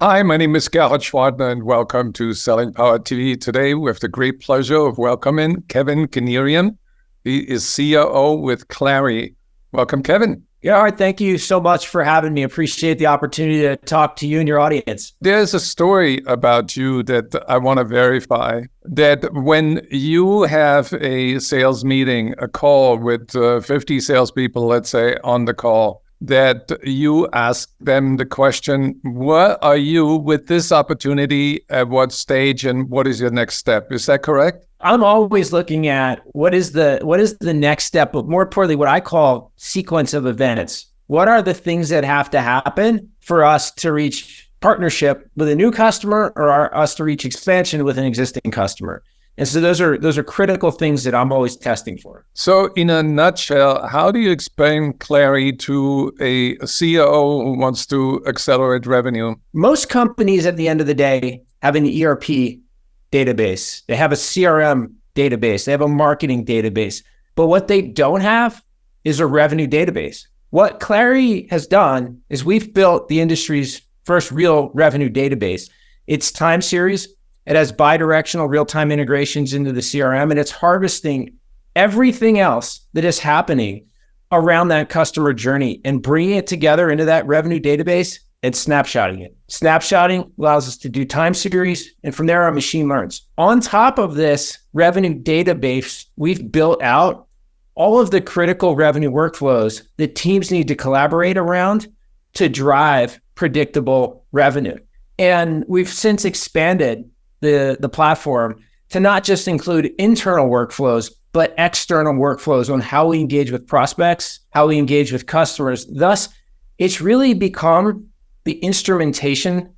Hi, my name is Gerhard Schwartner, and welcome to Selling Power TV. Today, we have the great pleasure of welcoming Kevin Kinerian. He is COO with Clary. Welcome, Kevin. Yeah, all right. Thank you so much for having me. Appreciate the opportunity to talk to you and your audience. There's a story about you that I want to verify, that when you have a sales meeting, a call with 50 salespeople, let's say, on the call, that you ask them the question, where are you with this opportunity, at what stage, and what is your next step? Is that correct? I'm always looking at what is the next step, but more importantly, what I call sequence of events. What are the things that have to happen for us to reach partnership with a new customer, or us to reach expansion with an existing customer? And so those are critical things that I'm always testing for. So in a nutshell, how do you explain Clary to a COO who wants to accelerate revenue? Most companies at the end of the day have an ERP database. They have a CRM database. They have a marketing database. But what they don't have is a revenue database. What Clary has done is we've built the industry's first real revenue database. It's time series. It has bi-directional real-time integrations into the CRM, and it's harvesting everything else that is happening around that customer journey and bringing it together into that revenue database and snapshotting it. Snapshotting allows us to do time series, and from there, our machine learns. On top of this revenue database, we've built out all of the critical revenue workflows that teams need to collaborate around to drive predictable revenue. And we've since expanded the platform to not just include internal workflows, but external workflows on how we engage with prospects, how we engage with customers. Thus, it's really become the instrumentation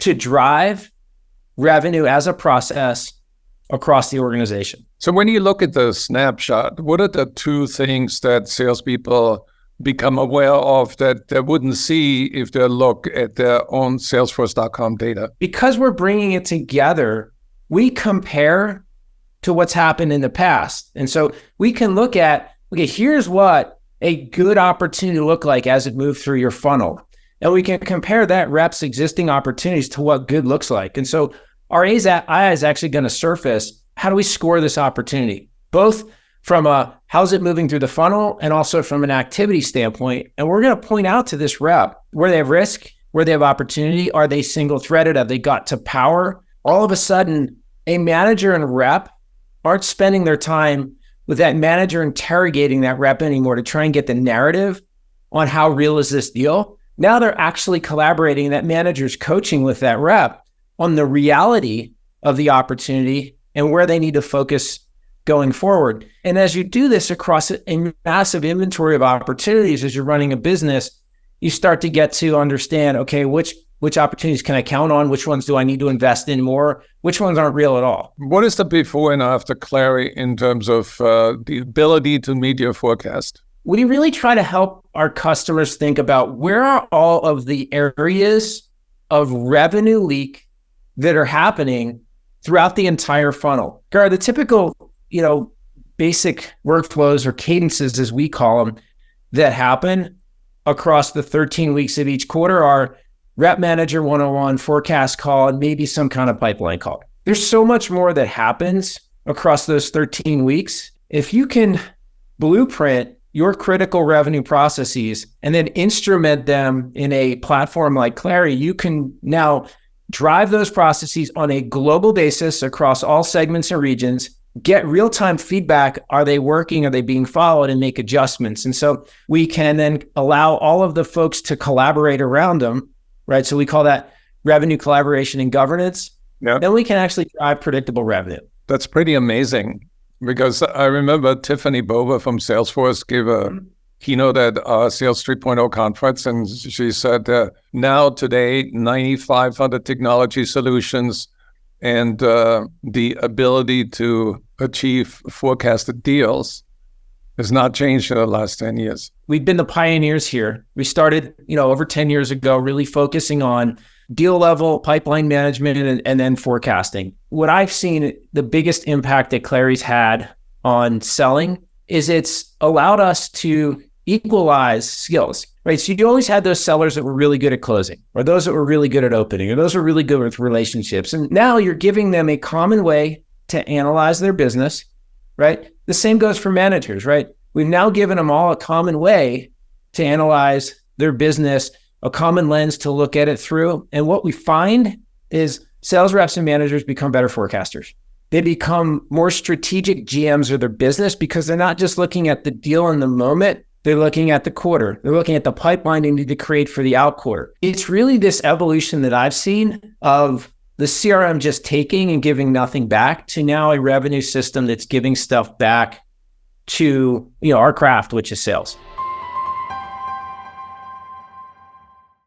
to drive revenue as a process across the organization. So when you look at the snapshot, what are the two things that salespeople become aware of that they wouldn't see if they look at their own Salesforce.com data? Because we're bringing it together, we compare to what's happened in the past. And so we can look at, okay, here's what a good opportunity looked like as it moved through your funnel. And we can compare that rep's existing opportunities to what good looks like. And so our AI is actually going to surface, how do we score this opportunity? Both from a how's it moving through the funnel, and also from an activity standpoint. And we're going to point out to this rep where they have risk, where they have opportunity. Are they single threaded? Have they got to power? All of a sudden, a manager and rep aren't spending their time with that manager interrogating that rep anymore to try and get the narrative on how real is this deal. Now they're actually collaborating. That manager's coaching with that rep on the reality of the opportunity and where they need to focus going forward. And as you do this across a massive inventory of opportunities, as you're running a business, you start to get to understand, okay, which opportunities can I count on? Which ones do I need to invest in more? Which ones aren't real at all? What is the before and after Clary in terms of the ability to meet your forecast? We really try to help our customers think about where are all of the areas of revenue leak that are happening throughout the entire funnel. Gar, the typical basic workflows or cadences, as we call them, that happen across the 13 weeks of each quarter are rep manager 101, forecast call, and maybe some kind of pipeline call. There's so much more that happens across those 13 weeks. If you can blueprint your critical revenue processes and then instrument them in a platform like Clary, you can now drive those processes on a global basis across all segments and regions, get real-time feedback. Are they working? Are they being followed? And make adjustments. And so we can then allow all of the folks to collaborate around them, right? So we call that revenue collaboration and governance. Yeah. Then we can actually drive predictable revenue. That's pretty amazing, because I remember Tiffany Bover from Salesforce gave a keynote at our Sales 3.0 conference, and she said, now today, 9,500 technology solutions and the ability to achieve forecasted deals has not changed in the last 10 years. We've been the pioneers here. We started, over 10 years ago, really focusing on deal level, pipeline management, and then forecasting. What I've seen, the biggest impact that Clary's had on selling is it's allowed us to equalize skills, right? So you always had those sellers that were really good at closing, or those that were really good at opening, or those who were really good with relationships. And now you're giving them a common way to analyze their business, right? The same goes for managers, right? We've now given them all a common way to analyze their business, a common lens to look at it through. And what we find is sales reps and managers become better forecasters. They become more strategic GMs of their business because they're not just looking at the deal in the moment. They're looking at the quarter. They're looking at the pipeline they need to create for the out quarter. It's really this evolution that I've seen of the CRM just taking and giving nothing back to now a revenue system that's giving stuff back to, our craft, which is sales.